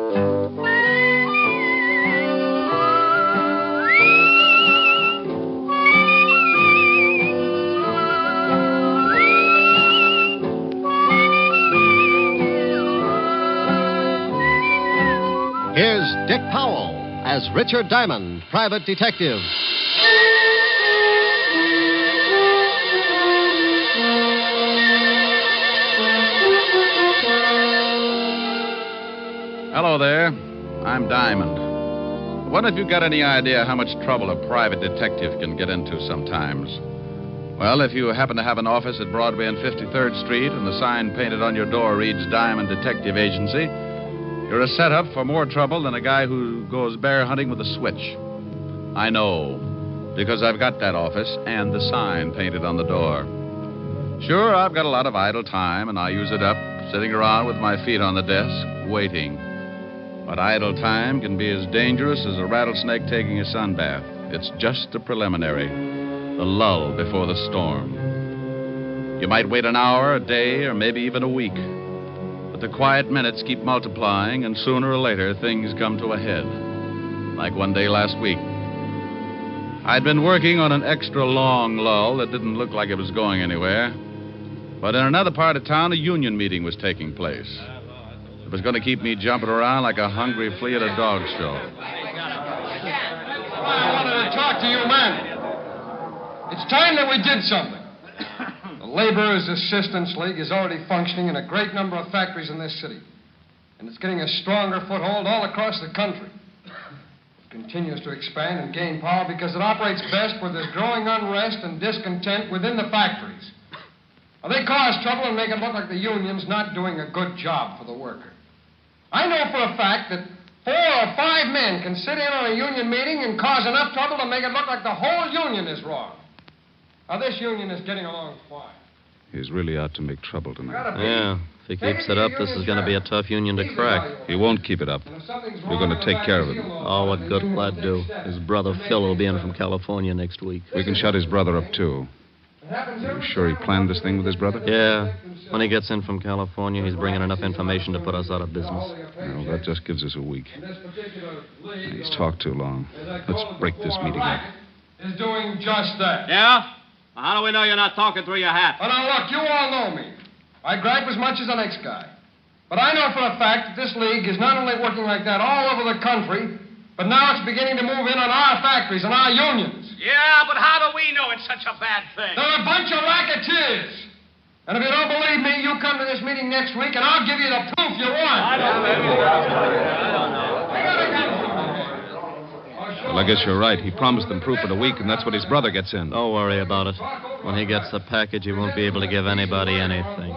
Here's Dick Powell as Richard Diamond, private detective. Hello there. I'm Diamond. What if you got any idea how much trouble a private detective can get into sometimes? Well, if you happen to have an office at Broadway and 53rd Street and the sign painted on your door reads Diamond Detective Agency, you're a setup for more trouble than a guy who goes bear hunting with a switch. I know, because I've got that office and the sign painted on the door. Sure, I've got a lot of idle time, and I use it up sitting around with my feet on the desk, waiting. But idle time can be as dangerous as a rattlesnake taking a sunbath. It's just a preliminary, the lull before the storm. You might wait an hour, a day, or maybe even a week. But the quiet minutes keep multiplying, and sooner or later, things come to a head. Like one day last week. I'd been working on an extra long lull that didn't look like it was going anywhere. But in another part of town, a union meeting was taking place. It was going to keep me jumping around like a hungry flea at a dog show. I wanted to talk to you men. It's time that we did something. The Laborers' Assistance League is already functioning in a great number of factories in this city. And it's getting a stronger foothold all across the country. It continues to expand and gain power because it operates best where there's growing unrest and discontent within the factories. Now, they cause trouble and make it look like the union's not doing a good job for the worker. I know for a fact that 4 or 5 men can sit in on a union meeting and cause enough trouble to make it look like the whole union is wrong. Now, this union is getting along fine. He's really out to make trouble tonight. Yeah, if he keeps it up, this is going to be a tough union to crack. He won't keep it up. We're going to take care of him. Oh, what good will that do? His brother Phil will be in from California next week. We can shut his brother up, too. Are you sure he planned this thing with his brother? Yeah. When he gets in from California, he's bringing enough information to put us out of business. Well, that just gives us a week. He's talked too long. Let's break this meeting up. Is doing just that. Yeah? Well, how do we know you're not talking through your hat? Well, now, look, you all know me. I gripe as much as the next guy. But I know for a fact that this league is not only working like that all over the country, but now it's beginning to move in on our factories and our unions. Yeah, but how do we know it's such a bad thing? They're a bunch of racketeers. And if you don't believe me, you come to this meeting next week, and I'll give you the proof you want. I don't know. Well, I guess you're right. He promised them proof in a week, and that's what his brother gets in. Don't worry about it. When he gets the package, he won't be able to give anybody anything.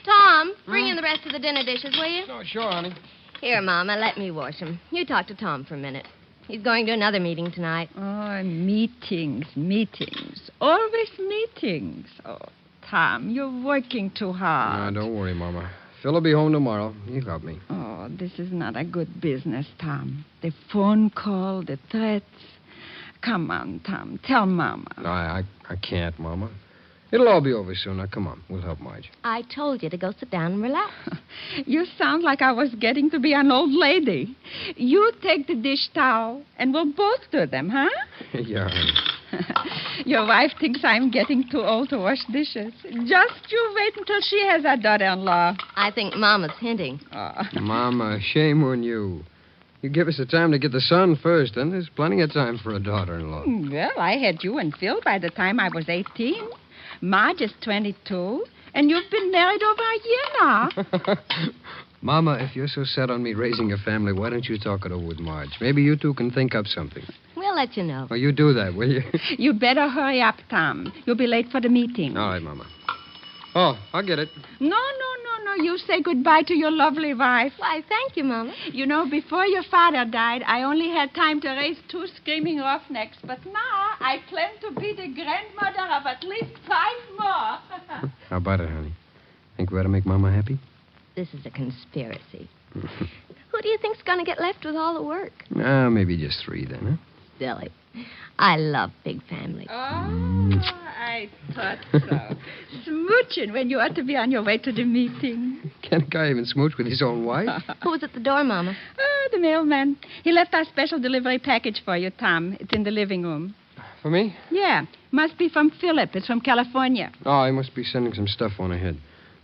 Tom, bring in the rest of the dinner dishes, will you? Oh, sure, honey. Here, Mama, let me wash them. You talk to Tom for a minute. He's going to another meeting tonight. Oh, meetings. Always meetings. Oh, Tom, you're working too hard. No, don't worry, Mama. Phil will be home tomorrow. He'll help me. Oh, this is not a good business, Tom. The phone call, the threats. Come on, Tom. Tell Mama. No, I can't, Mama. It'll all be over soon. Now, come on. We'll help Marge. I told you to go sit down and relax. You sound like I was getting to be an old lady. You take the dish towel, and we'll both do them, huh? Yeah, honey. Your wife thinks I'm getting too old to wash dishes. Just you wait until she has a daughter-in-law. I think Mama's hinting. Mama, shame on you. You give us the time to get the son first, then there's plenty of time for a daughter-in-law. Well, I had you and Phil by the time I was 18. Marge is 22, and you've been married over a year now. Mama, if you're so set on me raising a family, why don't you talk it over with Marge? Maybe you two can think up something. We'll let you know. Oh, you do that, will you? You better hurry up, Tom. You'll be late for the meeting. All right, Mama. Oh, I'll get it. No. You say goodbye to your lovely wife. Why, thank you, Mama. You know, before your father died, I only had time to raise 2 screaming roughnecks. But now I plan to be the grandmother of at least 5 more. How about it, honey? Think we ought to make Mama happy? This is a conspiracy. Who do you think's going to get left with all the work? Maybe just 3 then, huh? silly. I love big families. Oh, I thought so. Smooching when you ought to be on your way to the meeting. Can't a guy even smooch with his own wife? Who was at the door, Mama? Oh, the mailman. He left our special delivery package for you, Tom. It's in the living room. For me? Yeah. Must be from Phillip. It's from California. Oh, he must be sending some stuff on ahead.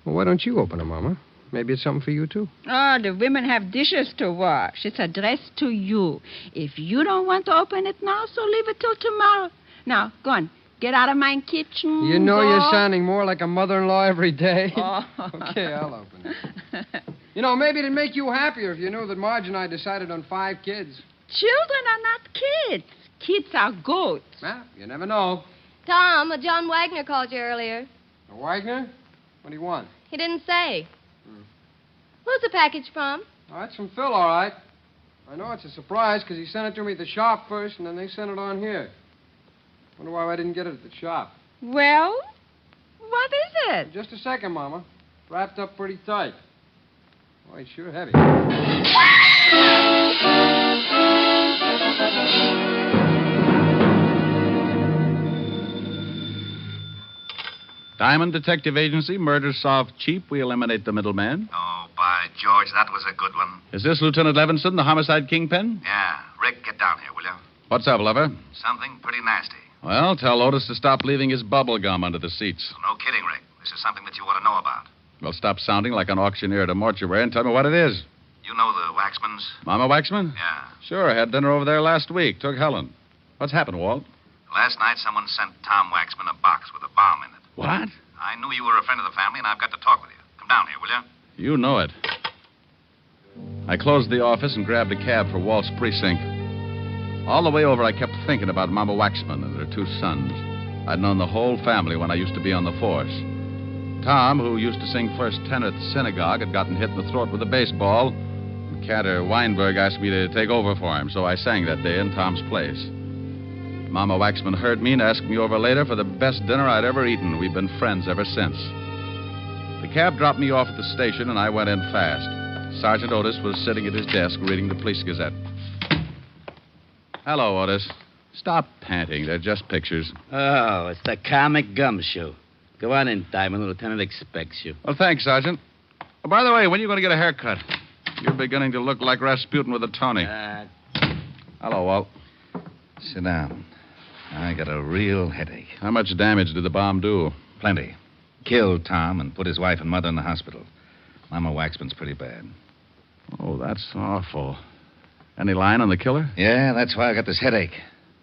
Well, why don't you open it, Mama? Maybe it's something for you, too. Oh, the women have dishes to wash. It's addressed to you. If you don't want to open it now, so leave it till tomorrow. Now, go on. Get out of my kitchen. You know go. you're sounding more like a mother-in-law every day. Oh. Okay, I'll open it. You know, maybe it'd make you happier if you knew that Marge and I decided on 5 kids. Children are not kids. Kids are goats. Well, you never know. Tom, John Wagner called you earlier. Wagner? What do you want? He didn't say. Who's the package from? Oh, that's from Phil, all right. I know it's a surprise because he sent it to me at the shop first, and then they sent it on here. Wonder why I didn't get it at the shop. Well, what is it? Just a second, Mama. Wrapped up pretty tight. Boy, it's sure heavy. Diamond Detective Agency, murder solved cheap. We eliminate the middleman. Oh, by George, that was a good one. Is this Lieutenant Levinson, the homicide kingpin? Yeah. Rick, get down here, will you? What's up, lover? Something pretty nasty. Well, tell Otis to stop leaving his bubble gum under the seats. No kidding, Rick. This is something that you ought to know about. Well, stop sounding like an auctioneer at a mortuary and tell me what it is. You know the Waxmans? Mama Waxman? Yeah. Sure, I had dinner over there last week. Took Helen. What's happened, Walt? Last night, someone sent Tom Waxman a box with a bomb in it. What? I knew you were a friend of the family, and I've got to talk with you. Come down here, will you? You know it. I closed the office and grabbed a cab for Walt's precinct. All the way over, I kept thinking about Mama Waxman and her 2 sons. I'd known the whole family when I used to be on the force. Tom, who used to sing first tenor at the synagogue, had gotten hit in the throat with a baseball. And Cantor Weinberg asked me to take over for him, so I sang that day in Tom's place. Mama Waxman heard me and asked me over later for the best dinner I'd ever eaten. We've been friends ever since. The cab dropped me off at the station, and I went in fast. Sergeant Otis was sitting at his desk reading the Police Gazette. Hello, Otis. Stop panting. They're just pictures. Oh, it's the comic gumshoe. Go on in, Diamond. The lieutenant expects you. Well, thanks, Sergeant. Oh, by the way, when are you going to get a haircut? You're beginning to look like Rasputin with a Tony. Hello, Walt. Sit down. I got a real headache. How much damage did the bomb do? Plenty. Killed Tom and put his wife and mother in the hospital. Mama Waxman's pretty bad. Oh, that's awful. Any line on the killer? Yeah, that's why I got this headache.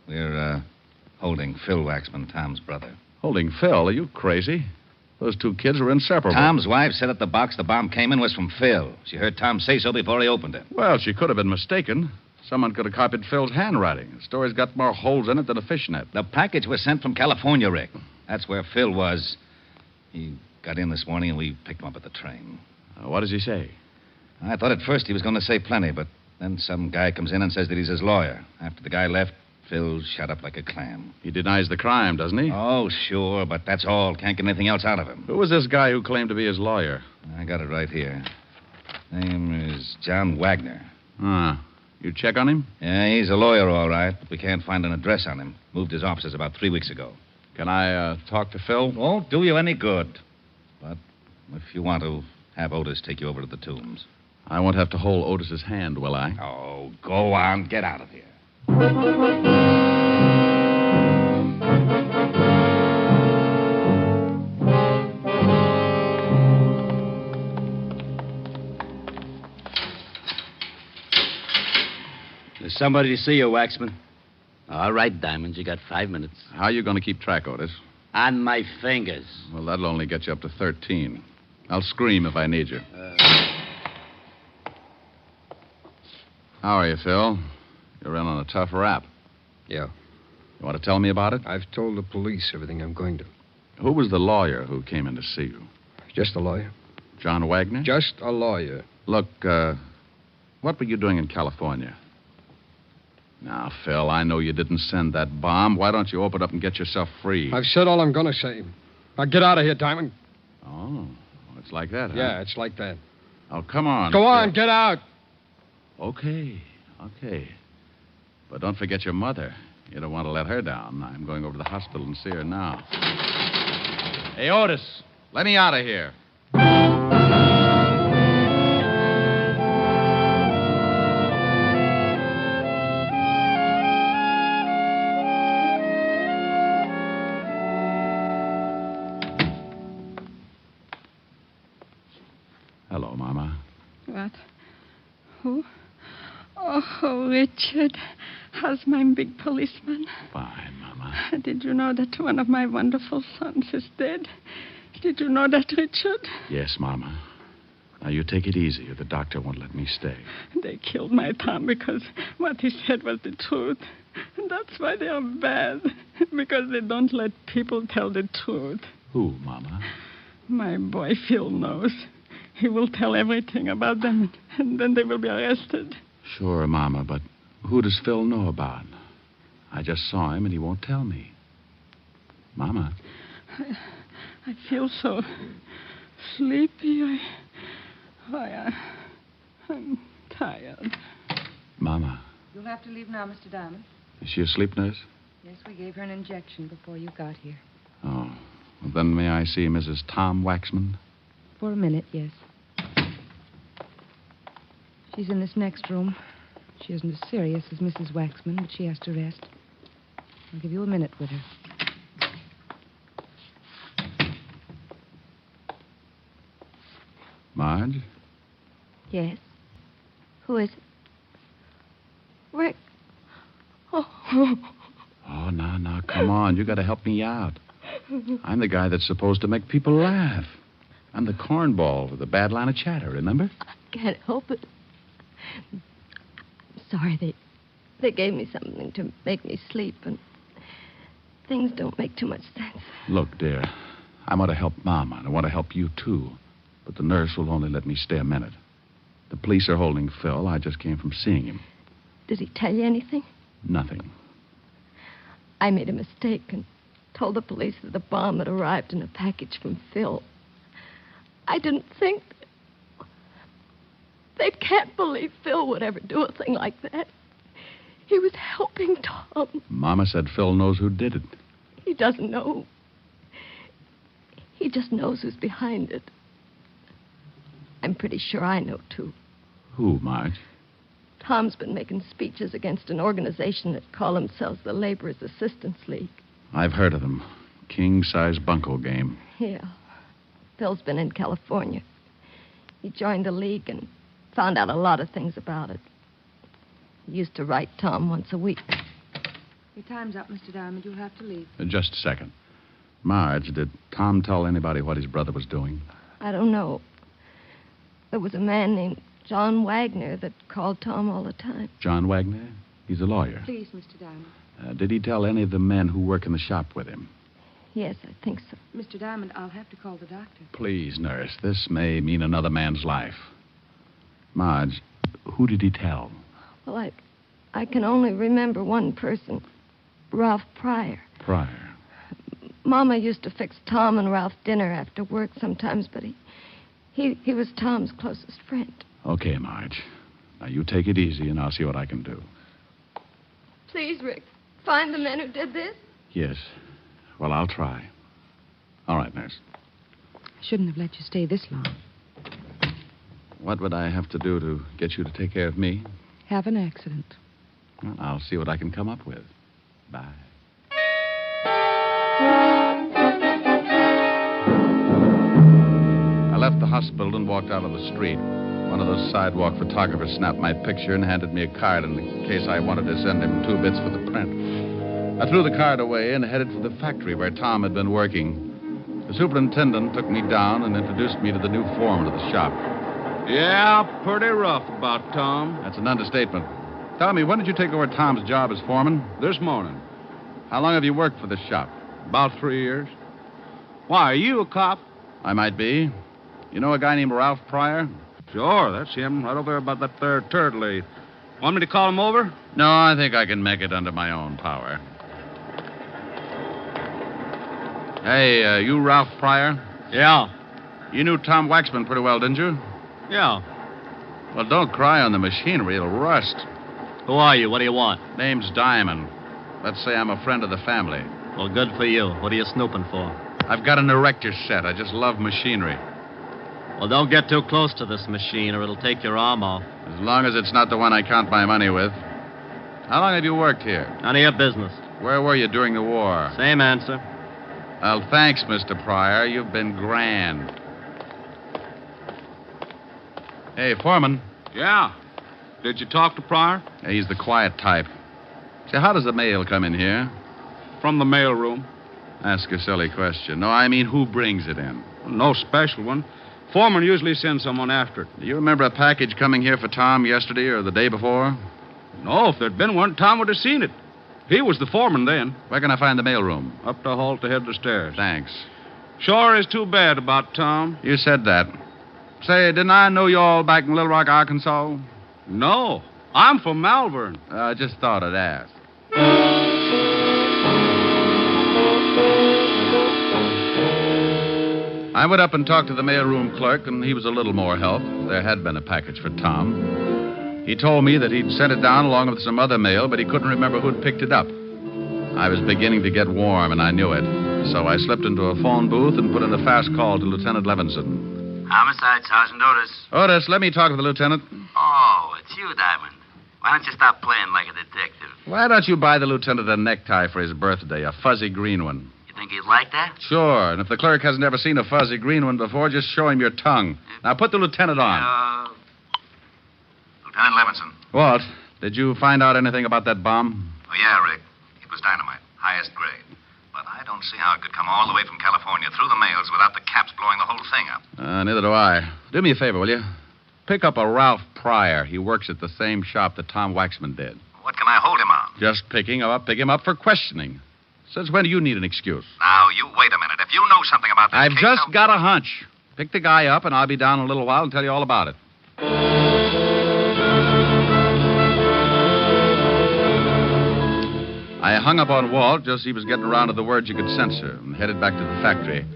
We're, holding Phil Waxman, Tom's brother. Holding Phil? Are you crazy? Those 2 kids were inseparable. Tom's wife said that the box the bomb came in was from Phil. She heard Tom say so before he opened it. Well, she could have been mistaken. Someone code have copied Phil's handwriting. The story's got more holes in it than a fishnet. The package was sent from California, Rick. That's where Phil was. He got in this morning, and we picked him up at the train. What does he say? I thought at first he was going to say plenty, but then some guy comes in and says that he's his lawyer. After the guy left, Phil shut up like a clam. He denies the crime, doesn't he? Oh, sure, but that's all. Can't get anything else out of him. Who was this guy who claimed to be his lawyer? I got it right here. Name is John Wagner. You check on him? Yeah, he's a lawyer, all right, but we can't find an address on him. Moved his offices about 3 weeks ago. Can I talk to Phil? Won't do you any good. But if you want to, have Otis take you over to the tombs. I won't have to hold Otis's hand, will I? Oh, go on. Get out of here. There's somebody to see you, Waxman. All right, Diamond. You got 5 minutes. How are you going to keep track, Otis? On my fingers. Well, that'll only get you up to 13. I'll scream if I need you. How are you, Phil? You're in on a tough rap. Yeah. You want to tell me about it? I've told the police everything I'm going to. Who was the lawyer who came in to see you? Just a lawyer. John Wagner? Just a lawyer. Look, what were you doing in California? Now, Phil, I know you didn't send that bomb. Why don't you open up and get yourself free? I've said all I'm going to say. Now, get out of here, Diamond. Oh, it's like that, huh? Yeah, it's like that. Oh, come on. Go Phil. on, get out. Okay. But don't forget your mother. You don't want to let her down. I'm going over to the hospital and see her now. Hey, Otis, let me out of here. Hello, Mama. What? Who? Oh, Richard. How's my big policeman? Fine, Mama. Did you know that one of my wonderful sons is dead? Did you know that, Richard? Yes, Mama. Now, you take it easy, or the doctor won't let me stay. They killed my Tom because what he said was the truth. And that's why they are bad. Because they don't let people tell the truth. Who, Mama? My boy Phil knows. He will tell everything about them, and then they will be arrested. Sure, Mama, but who does Phil know about? I just saw him, and he won't tell me. Mama. I feel so sleepy. I'm tired. Mama. You'll have to leave now, Mr. Diamond. Is she asleep, nurse? Yes, we gave her an injection before you got here. Oh. Well, then may I see Mrs. Tom Waxman? For a minute, yes. She's in this next room. She isn't as serious as Mrs. Waxman, but she has to rest. I'll give you a minute with her. Marge? Yes. Who is it? Rick. Oh. Oh, now, come on. You got to help me out. I'm the guy that's supposed to make people laugh. I'm the cornball with the bad line of chatter, remember? I can't help it. I'm sorry, they gave me something to make me sleep, and things don't make too much sense. Look, dear, I want to help Mama, and I want to help you, too. But the nurse will only let me stay a minute. The police are holding Phil. I just came from seeing him. Did he tell you anything? Nothing. I made a mistake and told the police that the bomb had arrived in a package from Phil. I didn't think... They can't believe Phil would ever do a thing like that. He was helping Tom. Mama said Phil knows who did it. He doesn't know. He just knows who's behind it. I'm pretty sure I know, too. Who, Marge? Tom's been making speeches against an organization that call themselves the Laborers' Assistance League. I've heard of them. King-size bunco game. Yeah. Phil's been in California. He joined the league and found out a lot of things about it. He used to write Tom once a week. Your time's up, Mr. Diamond. You'll have to leave. Just a second. Marge, did Tom tell anybody what his brother was doing? I don't know. There was a man named John Wagner that called Tom all the time. John Wagner? He's a lawyer. Please, Mr. Diamond. Did he tell any of the men who work in the shop with him? Yes, I think so. Mr. Diamond, I'll have to call the doctor. Please, nurse. This may mean another man's life. Marge, who did he tell? Well, I can only remember one person, Ralph Pryor. Pryor. Mama used to fix Tom and Ralph dinner after work sometimes, but he was Tom's closest friend. Okay, Marge. Now, you take it easy, and I'll see what I can do. Please, Rick, find the men who did this. Yes. Well, I'll try. All right, nurse. I shouldn't have let you stay this long. What would I have to do to get you to take care of me? Have an accident. Well, I'll see what I can come up with. Bye. I left the hospital and walked out on the street. One of those sidewalk photographers snapped my picture and handed me a card in case I wanted to send him 2 bits for the print. I threw the card away and headed for the factory where Tom had been working. The superintendent took me down and introduced me to the new foreman of the shop. Yeah, pretty rough about Tom. That's an understatement. Tell me, when did you take over Tom's job as foreman? This morning. How long have you worked for this shop? About 3 years. Why, are you a cop? I might be. You know a guy named Ralph Pryor? Sure, that's him, right over there about that there turd lathe. Want me to call him over? No, I think I can make it under my own power. Hey, you Ralph Pryor? Yeah. You knew Tom Waxman pretty well, didn't you? Yeah. Well, don't cry on the machinery. It'll rust. Who are you? What do you want? Name's Diamond. Let's say I'm a friend of the family. Well, good for you. What are you snooping for? I've got an erector set. I just love machinery. Well, don't get too close to this machine or it'll take your arm off. As long as it's not the one I count my money with. How long have you worked here? None of your business. Where were you during the war? Same answer. Well, thanks, Mr. Pryor. You've been grand. Hey, Foreman. Yeah. Did you talk to Pryor? Yeah, he's the quiet type. Say, how does the mail come in here? From the mail room. Ask a silly question. No, I mean, who brings it in? No special one. Foreman usually sends someone after it. Do you remember a package coming here for Tom yesterday or the day before? No, if there'd been one, Tom would have seen it. He was the foreman then. Where can I find the mailroom? Up the hall to head the stairs. Thanks. Sure is too bad about Tom. You said that. Say, didn't I know you all back in Little Rock, Arkansas? No. I'm from Malvern. I just thought I'd ask. I went up and talked to the mailroom clerk, and he was a little more help. There had been a package for Tom. He told me that he'd sent it down along with some other mail, but he couldn't remember who'd picked it up. I was beginning to get warm, and I knew it. So I slipped into a phone booth and put in a fast call to Lieutenant Levinson. Homicide, Sergeant Otis. Otis, let me talk to the lieutenant. Oh, it's you, Diamond. Why don't you stop playing like a detective? Why don't you buy the lieutenant a necktie for his birthday, a fuzzy green one? You think he'd like that? Sure, and if the clerk hasn't ever seen a fuzzy green one before, just show him your tongue. Now put the lieutenant on. Lieutenant Levinson. What? Did you find out anything about that bomb? Oh, yeah, Rick. It was dynamite. Highest grade. But I don't see how it could come all the way from California through the mails without the caps blowing the whole thing up. Neither do I. Do me a favor, will you? Pick up a Ralph Pryor. He works at the same shop that Tom Waxman did. What can I hold him on? Just pick him up for questioning. Since when do you need an excuse? Now, you wait a minute. If you know something about this I've case, just got a hunch. Pick the guy up, and I'll be down in a little while and tell you all about it. I hung up on Walt just as he was getting around to the words you could censor and headed back to the factory.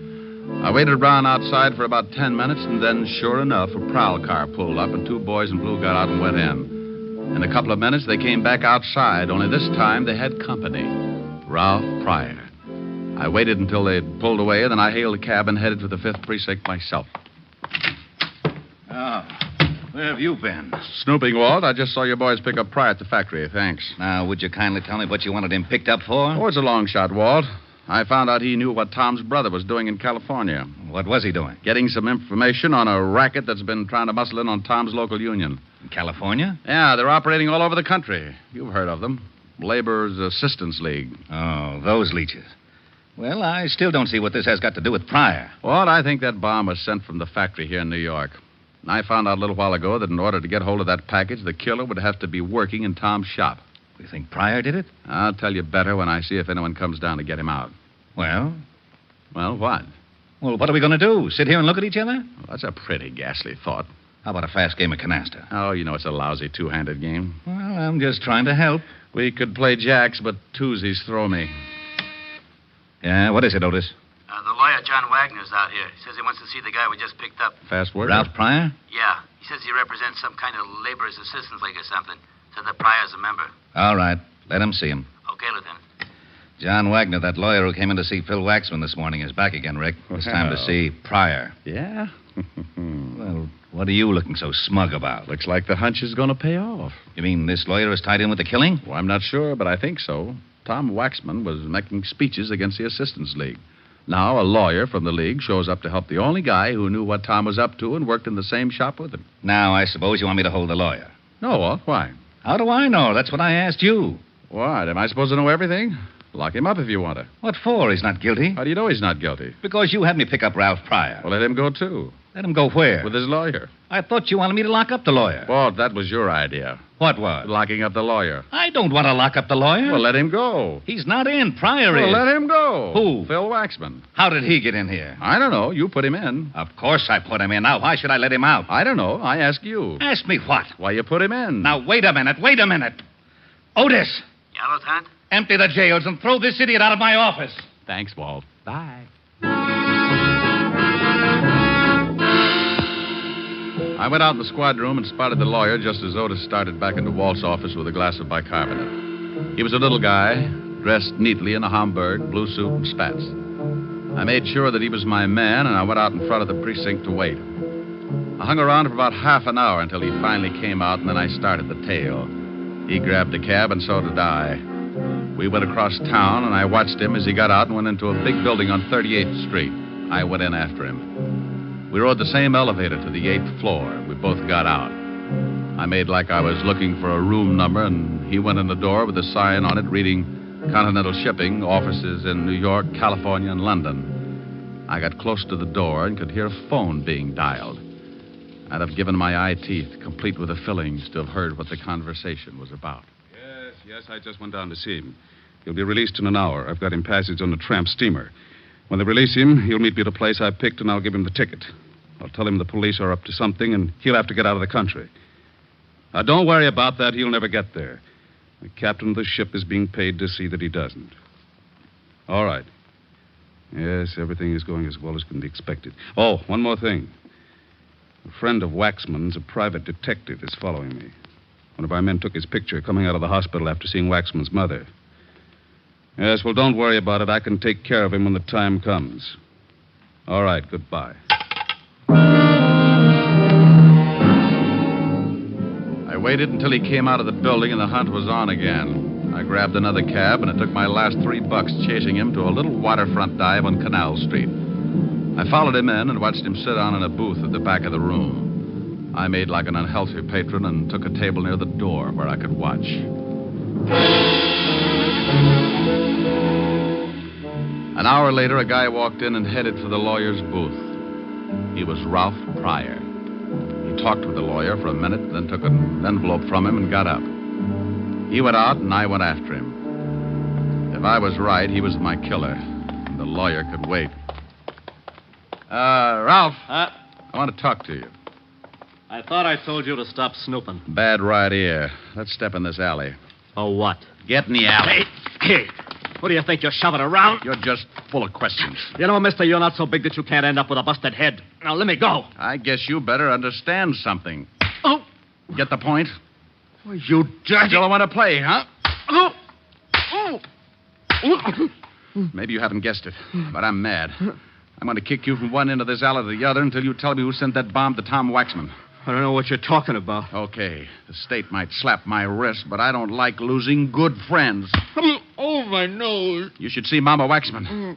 I waited around outside for about 10 minutes, and then, sure enough, a prowl car pulled up, and two boys in blue got out and went in. In a couple of minutes, they came back outside, only this time they had company. Ralph Pryor. I waited until they had pulled away, then I hailed a cab and headed for the 5th Precinct myself. Oh, where have you been? Snooping, Walt. I just saw your boys pick up Pryor at the factory. Thanks. Now, would you kindly tell me what you wanted him picked up for? Oh, it's a long shot, Walt. I found out he knew what Tom's brother was doing in California. What was he doing? Getting some information on a racket that's been trying to muscle in on Tom's local union. In California? Yeah, they're operating all over the country. You've heard of them. Laborers Assistance League. Oh, those leeches. Well, I still don't see what this has got to do with Pryor. Walt, I think that bomb was sent from the factory here in New York. I found out a little while ago that in order to get hold of that package, the killer would have to be working in Tom's shop. You think Pryor did it? I'll tell you better when I see if anyone comes down to get him out. Well? Well, what? Well, what are we going to do? Sit here and look at each other? Well, that's a pretty ghastly thought. How about a fast game of canasta? Oh, you know it's a lousy two-handed game. Well, I'm just trying to help. We could play jacks, but twosies throw me. Yeah, what is it, Otis? The lawyer, John Wagner's out here. He says he wants to see the guy we just picked up. Fast word? Ralph Pryor? Yeah. He says he represents some kind of laborer's assistance league or something. Said that Pryor's a member. All right. Let him see him. Okay, Lieutenant. John Wagner, that lawyer who came in to see Phil Waxman this morning, is back again, Rick. It's time to see Pryor. Yeah? Well, what are you looking so smug about? Looks like the hunch is going to pay off. You mean this lawyer is tied in with the killing? Well, I'm not sure, but I think so. Tom Waxman was making speeches against the Assistance League. Now, a lawyer from the league shows up to help the only guy who knew what Tom was up to and worked in the same shop with him. Now, I suppose you want me to hold the lawyer. No, Walt. Why? How do I know? That's what I asked you. What? Am I supposed to know everything? Lock him up if you want to. What for? He's not guilty. How do you know he's not guilty? Because you had me pick up Ralph Pryor. Well, let him go, too. Let him go where? With his lawyer. I thought you wanted me to lock up the lawyer. Walt, that was your idea. What was? Locking up the lawyer. I don't want to lock up the lawyer. Well, let him go. He's not in. Pryor is. Well, let him go. Who? Phil Waxman. How did he get in here? I don't know. You put him in. Of course I put him in. Now, why should I let him out? I don't know. I ask you. Ask me what? Why you put him in. Now, wait a minute. Otis. Yeah, Lieutenant? Empty the jails and throw this idiot out of my office. Thanks, Walt. Bye. I went out in the squad room and spotted the lawyer just as Otis started back into Walt's office with a glass of bicarbonate. He was a little guy, dressed neatly in a Homburg, blue suit, and spats. I made sure that he was my man, and I went out in front of the precinct to wait. I hung around for about half an hour until he finally came out, and then I started the tale. He grabbed a cab, and so did I. We went across town, and I watched him as he got out and went into a big building on 38th Street. I went in after him. We rode the same elevator to the 8th floor. We both got out. I made like I was looking for a room number, and he went in the door with a sign on it reading Continental Shipping, offices in New York, California, and London. I got close to the door and could hear a phone being dialed. I'd have given my eye teeth, complete with the fillings, to have heard what the conversation was about. Yes, I just went down to see him. He'll be released in an hour. I've got him passage on the tramp steamer. When they release him, he'll meet me at a place I picked, and I'll give him the ticket. I'll tell him the police are up to something, and he'll have to get out of the country. Now, don't worry about that. He'll never get there. The captain of the ship is being paid to see that he doesn't. All right. Yes, everything is going as well as can be expected. Oh, one more thing. A friend of Waxman's, a private detective, is following me. One of our men took his picture coming out of the hospital after seeing Waxman's mother. Yes, well, don't worry about it. I can take care of him when the time comes. All right, goodbye. I waited until he came out of the building and the hunt was on again. I grabbed another cab, and it took my last $3 chasing him to a little waterfront dive on Canal Street. I followed him in and watched him sit down in a booth at the back of the room. I made like an unhealthy patron and took a table near the door where I could watch. An hour later, a guy walked in and headed for the lawyer's booth. He was Ralph Pryor. He talked with the lawyer for a minute, then took an envelope from him and got up. He went out, and I went after him. If I was right, he was my killer, and the lawyer could wait. Ralph, I want to talk to you. I thought I told you to stop snooping. Bad right ear. Let's step in this alley. Oh, what? Get in the alley. Hey, what do you think you're shoving around? You're just full of questions. You know, mister, you're not so big that you can't end up with a busted head. Now, let me go. I guess you better understand something. Oh. Get the point? Oh, you dirty... You don't want to play, huh? Oh. Oh. Oh. Maybe you haven't guessed it, but I'm mad. I'm going to kick you from one end of this alley to the other until you tell me who sent that bomb to Tom Waxman. I don't know what you're talking about. Okay. The state might slap my wrist, but I don't like losing good friends. Oh, my nose. You should see Mama Waxman.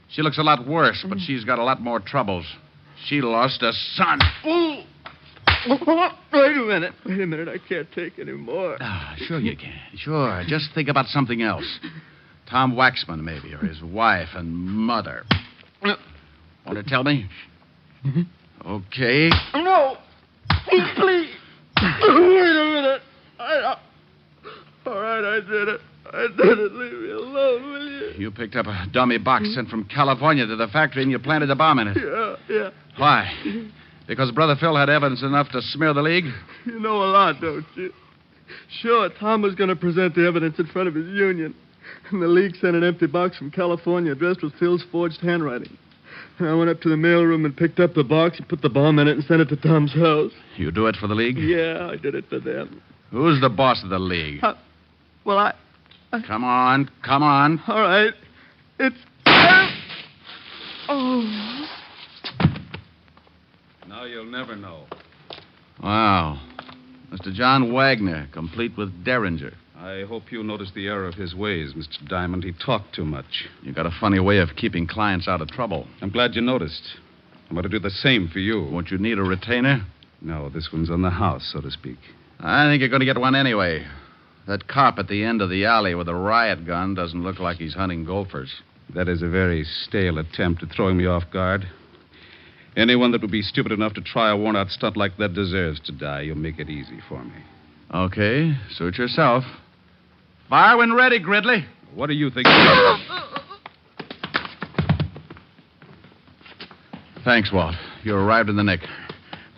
She looks a lot worse, but she's got a lot more troubles. She lost a son. Oh. Wait a minute. I can't take any more. Sure you can. Sure. Just think about something else. Tom Waxman, maybe, or his wife and mother. Want to tell me? Okay. No. Please. Wait a minute. All right, I did it. Leave me alone, will you? You picked up a dummy box sent from California to the factory and you planted a bomb in it. Yeah. Why? Because Brother Phil had evidence enough to smear the League? You know a lot, don't you? Sure, Tom was going to present the evidence in front of his union. And the League sent an empty box from California addressed with Phil's forged handwriting. And I went up to the mailroom and picked up the box and put the bomb in it and sent it to Tom's house. You do it for the League? Yeah, I did it for them. Who's the boss of the League? Well, Come on. All right. It's... Oh. Now you'll never know. Wow. Mr. John Wagner, complete with Derringer. I hope you noticed the error of his ways, Mr. Diamond. He talked too much. You got a funny way of keeping clients out of trouble. I'm glad you noticed. I'm going to do the same for you. Won't you need a retainer? No, this one's on the house, so to speak. I think you're going to get one anyway. That cop at the end of the alley with a riot gun doesn't look like he's hunting golfers. That is a very stale attempt at throwing me off guard. Anyone that would be stupid enough to try a worn-out stunt like that deserves to die. You'll make it easy for me. Okay, suit yourself. Fire when ready, Gridley. What do you think? Thanks, Walt. You arrived in the nick.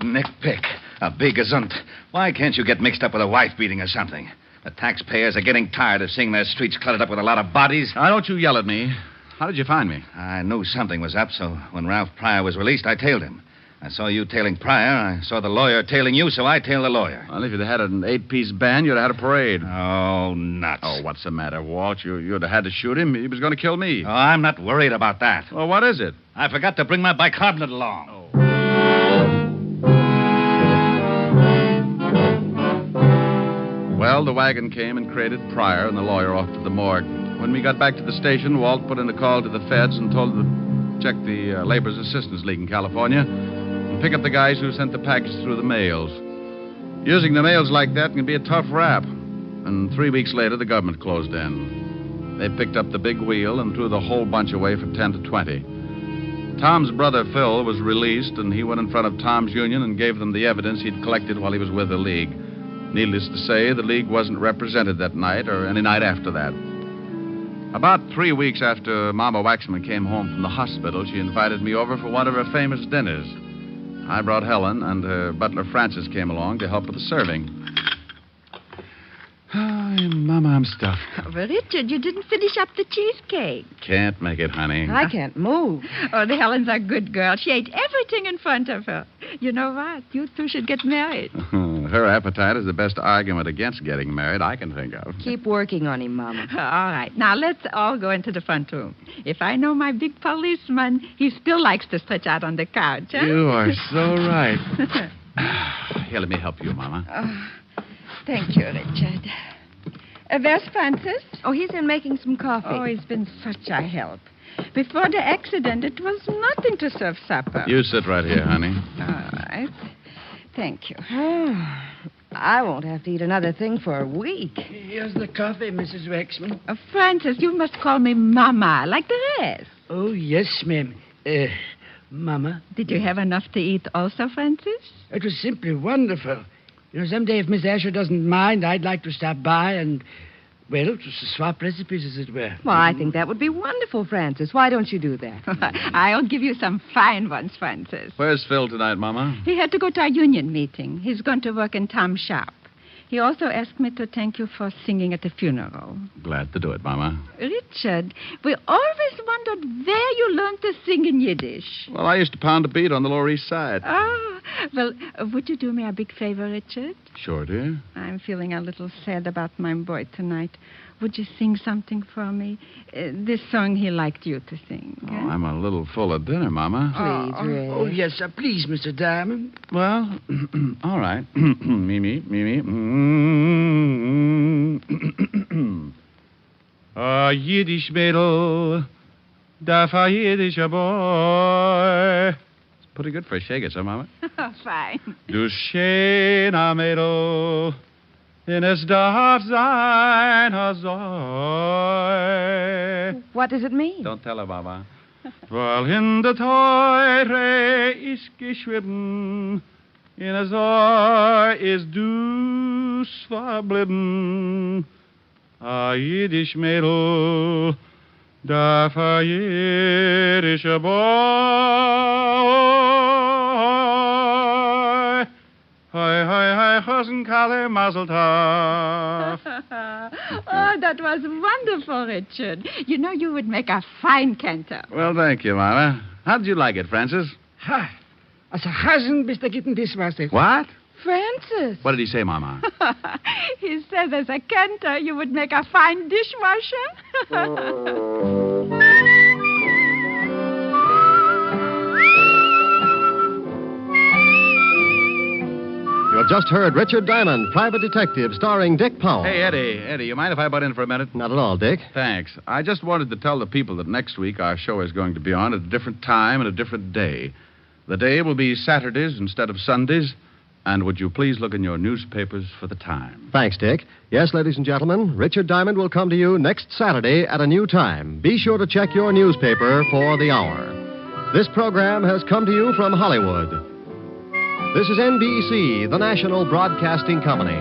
Nick Pick, a big gazunt. Why can't you get mixed up with a wife beating or something? The taxpayers are getting tired of seeing their streets cluttered up with a lot of bodies. Now, don't you yell at me. How did you find me? I knew something was up, so when Ralph Pryor was released, I tailed him. I saw you tailing Pryor. I saw the lawyer tailing you, so I tailed the lawyer. Well, if you'd had an 8-piece band, you'd have had a parade. Oh, nuts. Oh, what's the matter, Walt? You'd have had to shoot him. He was going to kill me. Oh, I'm not worried about that. Well, what is it? I forgot to bring my bicarbonate along. Oh. Well, the wagon came and crated Pryor and the lawyer off to the morgue. When we got back to the station, Walt put in a call to the feds and told them to check the Labor's Assistance League in California and pick up the guys who sent the package through the mails. Using the mails like that can be a tough rap. And 3 weeks later, the government closed in. They picked up the big wheel and threw the whole bunch away for 10 to 20. Tom's brother, Phil, was released, and he went in front of Tom's union and gave them the evidence he'd collected while he was with the League. Needless to say, the League wasn't represented that night or any night after that. About 3 weeks after Mama Waxman came home from the hospital, she invited me over for one of her famous dinners. I brought Helen, and her butler Francis came along to help with the serving. Oh, Mama, I'm stuffed. Oh, well, Richard, you didn't finish up the cheesecake. Can't make it, honey. I can't move. Oh, the Helen's a good girl. She ate everything in front of her. You know what? You two should get married. Her appetite is the best argument against getting married I can think of. Keep working on him, Mama. All right. Now, let's all go into the front room. If I know my big policeman, he still likes to stretch out on the couch, huh? You are so right. Here, let me help you, Mama. Thank you, Richard. Where's Francis? Oh, he's in making some coffee. Oh, he's been such a help. Before the accident, it was nothing to serve supper. You sit right here, honey. All right. Thank you. I won't have to eat another thing for a week. Here's the coffee, Mrs. Waxman. Francis, you must call me Mama, like the rest. Oh, yes, ma'am. Mama. Did you have enough to eat also, Francis? It was simply wonderful. You know, someday if Miss Asher doesn't mind, I'd like to stop by and, well, to swap recipes, as it were. Well, I think that would be wonderful, Francis. Why don't you do that? I'll give you some fine ones, Francis. Where's Phil tonight, Mama? He had to go to a union meeting. He's going to work in Tom's shop. He also asked me to thank you for singing at the funeral. Glad to do it, Mama. Richard, we always wondered where you learned to sing in Yiddish. Well, I used to pound a beat on the Lower East Side. Oh, well, would you do me a big favor, Richard? Sure, dear. I'm feeling a little sad about my boy tonight. Would you sing something for me? This song he liked you to sing. Oh, I'm a little full of dinner, Mama. Please, Ray. Oh, yes, sir. Please, Mr. Diamond. Well, all right. Mimi. A Yiddish Mädel, darf a Yiddischer boy. It's pretty good for a shaker, sir, Mama. Fine. Du schöner Mädel, denn es darf sein a Säu. What does it mean? Don't tell her, Mama. Weil in der Teure ist geschrieben, in a Säu ist du verblieben. A Yiddish Mädel, darf a Yiddischer boy. Hi, Hosenkale, Mazel tov. Oh, that was wonderful, Richard. You know, you would make a fine cantor. Well, thank you, Mama. How did you like it, Francis? Ha! Als een hazen bis der gitten Dishwasser. What? Francis. What did he say, Mama? He said as a cantor, you would make a fine dishwasher. You have just heard Richard Diamond, Private Detective, starring Dick Powell. Hey, Eddie, you mind if I butt in for a minute? Not at all, Dick. Thanks. I just wanted to tell the people that next week our show is going to be on at a different time and a different day. The day will be Saturdays instead of Sundays. And would you please look in your newspapers for the time? Thanks, Dick. Yes, ladies and gentlemen, Richard Diamond will come to you next Saturday at a new time. Be sure to check your newspaper for the hour. This program has come to you from Hollywood. This is NBC, the national broadcasting company.